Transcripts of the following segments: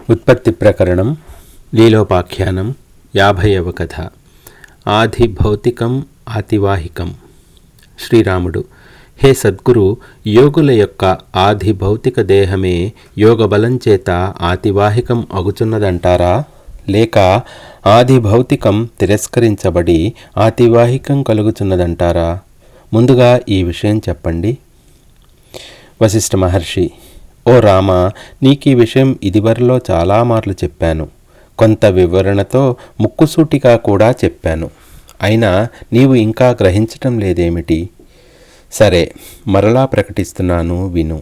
ఉత్పత్తి ప్రకరణం లీలోపాఖ్యానం 50వ కథ. ఆది భౌతికం ఆతివాహికం. శ్రీరాముడు: హే సద్గురు, యోగుల యొక్క ఆది భౌతిక దేహమే యోగబలం చేత ఆతివాహికం అగుచున్నదంటారా, లేక ఆది భౌతికం తిరస్కరించబడి ఆతివాహికం కలుగుచున్నదంటారా? ముందుగా ఈ విషయం చెప్పండి. వశిష్ఠ మహర్షి: ఓ రామ, నీకీ విషయం ఇదివరలో చాలా మార్లు చెప్పాను. కొంత వివరణతో ముక్కుసూటిగా కూడా చెప్పాను. అయినా నీవు ఇంకా గ్రహించటం లేదేమిటి? సరే, మరలా ప్రకటిస్తున్నాను, విను.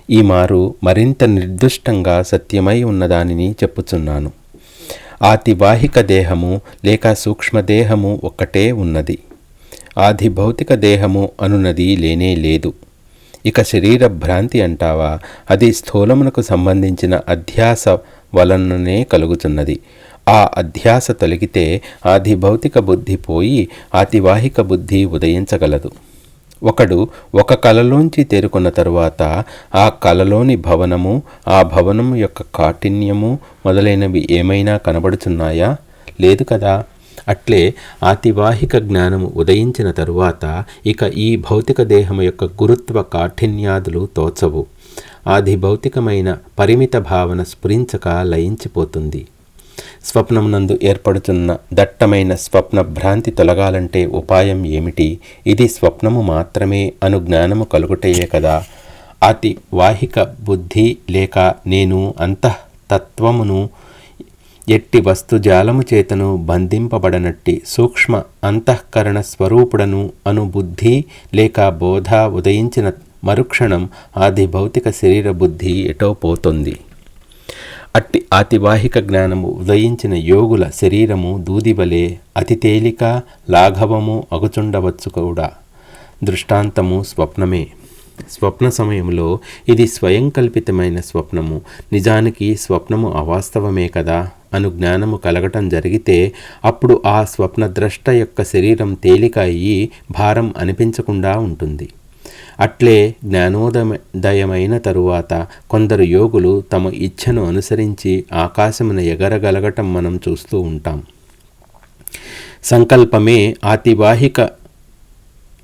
ఈ మారు మరింత నిర్దుష్టంగా సత్యమై ఉన్నదానిని చెప్పుచున్నాను. ఆతివాహిక దేహము లేక సూక్ష్మదేహము ఒక్కటే ఉన్నది. ఆది భౌతిక దేహము అనున్నది లేనే లేదు. ఇక శరీర భ్రాంతి అంటావా, అది స్థూలమునకు సంబంధించిన అధ్యాస వలననే కలుగుతున్నది. ఆ అధ్యాస తొలగితే ఆది భౌతిక బుద్ధి పోయి ఆతివాహిక బుద్ధి ఉదయించగలదు. ఒకడు ఒక కలలోంచి తేరుకున్న తరువాత ఆ కలలోని భవనము, ఆ భవనము యొక్క కాఠిన్యము మొదలైనవి ఏమైనా కనబడుచున్నాయా? లేదు కదా. అట్లే ఆతివాహిక జ్ఞానము ఉదయించిన తరువాత ఇక ఈ భౌతిక దేహము యొక్క గురుత్వ కాఠిన్యాదులు తోచవు. ఆది భౌతికమైన పరిమిత భావన స్ఫురించక లయించిపోతుంది. స్వప్నమునందు ఏర్పడుతున్న దట్టమైన స్వప్న భ్రాంతి తొలగాలంటే ఉపాయం ఏమిటి? ఇది స్వప్నము మాత్రమే అను జ్ఞానము కలుగుటయే కదా. ఆతివాహిక బుద్ధి లేక నేను అంతఃతత్వమును ఎట్టి వస్తుజాలము చేతను బంధింపబడనట్టి సూక్ష్మ అంతఃకరణ స్వరూపుడను అను బుద్ధి లేక బోధ ఉదయించిన మరుక్షణం ఆది భౌతిక శరీర బుద్ధి ఎటో పోతుంది. అట్టి ఆతివాహిక జ్ఞానము ఉదయించిన యోగుల శరీరము దూదివలే అతి తేలిక లాఘవము అగుచుండవచ్చు కూడా. దృష్టాంతము స్వప్నమే. స్వప్న సమయంలో ఇది స్వయం కల్పితమైన స్వప్నము, నిజానికి స్వప్నము అవాస్తవమే కదా అను జ్ఞానము కలగటం జరిగితే అప్పుడు ఆ స్వప్నద్రష్ట యొక్క శరీరం తేలిక అయ్యి భారం అనిపించకుండా ఉంటుంది. అట్లే జ్ఞానోదయమైన తరువాత కొందరు యోగులు తమ ఇచ్ఛను అనుసరించి ఆకాశమున ఎగరగలగటం మనం చూస్తూ ఉంటాం. సంకల్పమే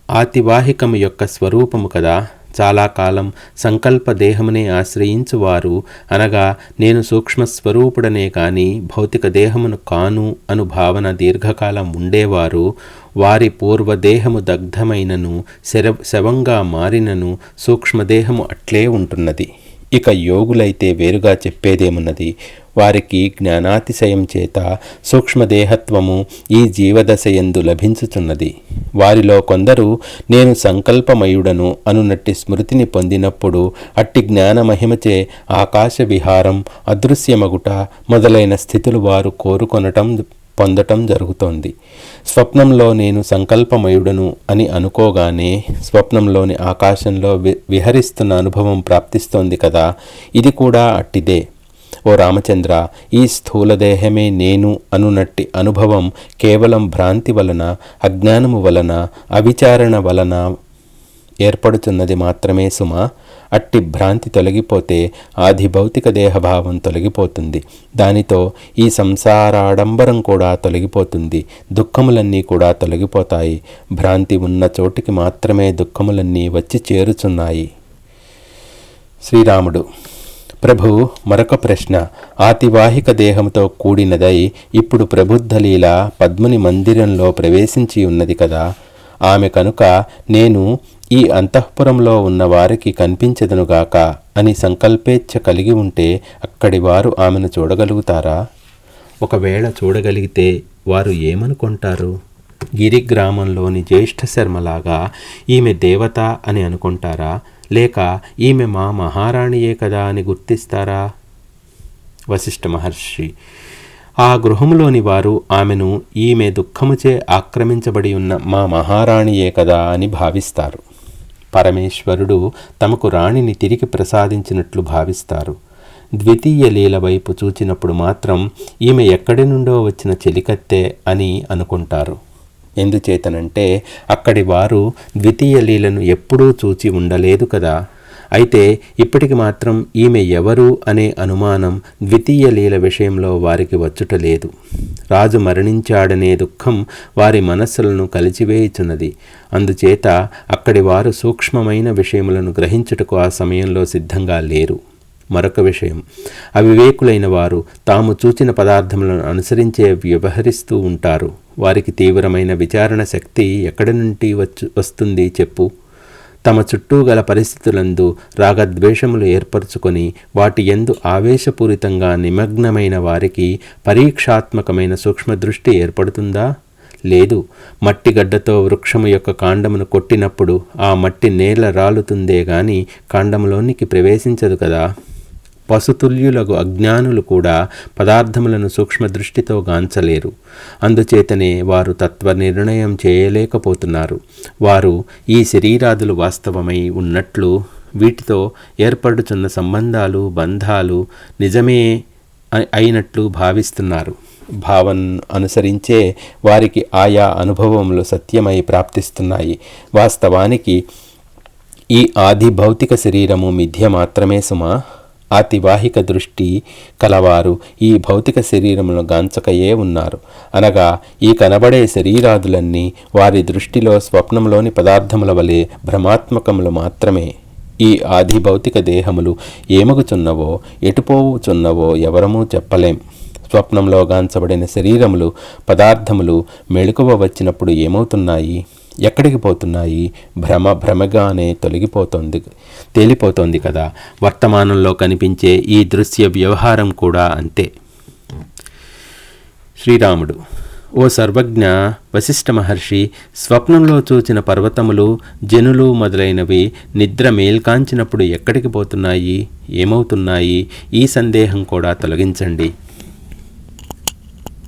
ఆతివాహికము యొక్క స్వరూపము కదా. చాలా కాలం సంకల్ప దేహమునే ఆశ్రయించువారు, అనగా నేను సూక్ష్మస్వరూపుడనే కాని భౌతిక దేహమును కాను అను భావన దీర్ఘకాలం ఉండేవారు, వారి పూర్వదేహము దగ్ధమైనను శవంగా మారినను సూక్ష్మదేహము అట్లే ఉంటున్నది. ఇక యోగులైతే వేరుగా చెప్పేదేమున్నది? వారికి జ్ఞానాతిశయం చేత సూక్ష్మదేహత్వము ఈ జీవదశయందు లభించుచున్నది. వారిలో కొందరు నేను సంకల్పమయుడను అనునట్టి స్మృతిని పొందినప్పుడు అట్టి జ్ఞాన మహిమచే ఆకాశ విహారం, అదృశ్యమగుట మొదలైన స్థితులు వారు పొందటం జరుగుతోంది. స్వప్నంలో నేను సంకల్పమయుడను అని అనుకోగానే స్వప్నంలోని ఆకాశంలో విహరిస్తున్న అనుభవం ప్రాప్తిస్తోంది కదా. ఇది కూడా అట్టిదే. ఓ రామచంద్ర, ఈ స్థూలదేహమే నేను అనునట్టి అనుభవం కేవలం భ్రాంతి వలన, అజ్ఞానము వలన, అవిచారణ వలన ఏర్పడుతున్నది మాత్రమే సుమా. అట్టి భ్రాంతి తొలగిపోతే ఆది భౌతిక దేహభావం తొలగిపోతుంది. దానితో ఈ సంసారాడంబరం కూడా తొలగిపోతుంది. దుఃఖములన్నీ కూడా తొలగిపోతాయి. భ్రాంతి ఉన్న చోటికి మాత్రమే దుఃఖములన్నీ వచ్చి చేరుచున్నాయి. శ్రీరాముడు: ప్రభు, మరొక ప్రశ్న. ఆతివాహిక దేహంతో కూడినదై ఇప్పుడు ప్రబుద్ధలీల పద్ముని మందిరంలో ప్రవేశించి ఉన్నది కదా. ఆమె కనుక నేను ఈ అంతఃపురంలో ఉన్న వారికి కనిపించదనుగాక అని సంకల్పేచ్ఛ కలిగి ఉంటే అక్కడి వారు ఆమెను చూడగలుగుతారా? ఒకవేళ చూడగలిగితే వారు ఏమనుకుంటారు? గిరిగ్రామంలోని జ్యేష్ఠ శర్మలాగా ఈమె దేవత అని అనుకుంటారా, లేక ఈమె మా మహారాణియే కదా అని గుర్తిస్తారా? వశిష్ఠ మహర్షి: ఆ గృహములోని వారు ఆమెను ఈమె దుఃఖముచే ఆక్రమించబడి ఉన్న మా మహారాణియే కదా అని భావిస్తారు. పరమేశ్వరుడు తమకు రాణిని తిరిగి ప్రసాదించినట్లు భావిస్తారు. ద్వితీయ లీల వైపు చూచినప్పుడు మాత్రం ఈమె ఎక్కడి నుండో వచ్చిన చెలికత్తె అని అనుకుంటారు. ఎందుచేతనంటే అక్కడి వారు ద్వితీయ లీలను ఎప్పుడూ చూచి ఉండలేదు కదా. అయితే ఇప్పటికి మాత్రం ఈమె ఎవరు అనే అనుమానం ద్వితీయ లీల విషయంలో వారికి వచ్చుటలేదు. రాజు మరణించాడనే దుఃఖం వారి మనస్సులను కలిచివేయుచున్నది. అందుచేత అక్కడి వారు సూక్ష్మమైన విషయములను గ్రహించుటకు ఆ సమయంలో సిద్ధంగా లేరు. మరొక విషయం, అవివేకులైన వారు తాము చూచిన పదార్థములను అనుసరించే వ్యవహరిస్తూ ఉంటారు. వారికి తీవ్రమైన విచారణ శక్తి ఎక్కడి నుండి వస్తుంది చెప్పు? తమ చుట్టూ గల పరిస్థితులందు రాగద్వేషములు ఏర్పరచుకొని వాటి యందు ఆవేశపూరితంగా నిమగ్నమైన వారికి పరీక్షాత్మకమైన సూక్ష్మదృష్టి ఏర్పడుతుందా? లేదు. మట్టిగడ్డతో వృక్షము యొక్క కాండమును కొట్టినప్పుడు ఆ మట్టి నేల రాలుతుందే గాని కాండములోనికి ప్రవేశించదు కదా. పశుతుల్యులకు అజ్ఞానులు కూడా పదార్థములను సూక్ష్మదృష్టితో గాంచలేరు. అందుచేతనే వారు తత్వ నిర్ణయం చేయలేకపోతున్నారు. వారు ఈ శరీరాదులు వాస్తవమై ఉన్నట్లు, వీటితో ఏర్పడుచున్న సంబంధాలు బంధాలు నిజమే అయినట్లు భావిస్తున్నారు. భావన అనుసరించే వారికి ఆయా అనుభవములు సత్యమై ప్రాప్తిస్తున్నాయి. వాస్తవానికి ఈ ఆది భౌతిక శరీరము మిథ్య మాత్రమే సుమా. అతివాహిక దృష్టి కలవారు ఈ భౌతిక శరీరమును గాంచకయే ఉన్నారు. అనగా ఈ కనబడే శరీరాదులన్నీ వారి దృష్టిలో స్వప్నంలోని పదార్థముల వలె భ్రమాత్మకములు మాత్రమే. ఈ ఆది భౌతిక దేహములు ఏమగుచున్నవో ఎటుపోవుచున్నవో ఎవరమూ చెప్పలేం. స్వప్నంలో గాంచబడిన శరీరములు పదార్థములు మెళుకువ వచ్చినప్పుడు ఏమవుతున్నాయి, ఎక్కడికి పోతున్నాయి? భ్రమగానే తేలిపోతోంది కదా. వర్తమానంలో కనిపించే ఈ దృశ్య వ్యవహారం కూడా అంతే. శ్రీరాముడు: ఓ సర్వజ్ఞ వశిష్ఠ మహర్షి, స్వప్నంలో చూచిన పర్వతములు జనులు మొదలైనవి నిద్ర మేల్కాంచినప్పుడు ఎక్కడికి పోతున్నాయి, ఏమవుతున్నాయి? ఈ సందేహం కూడా తొలగించండి.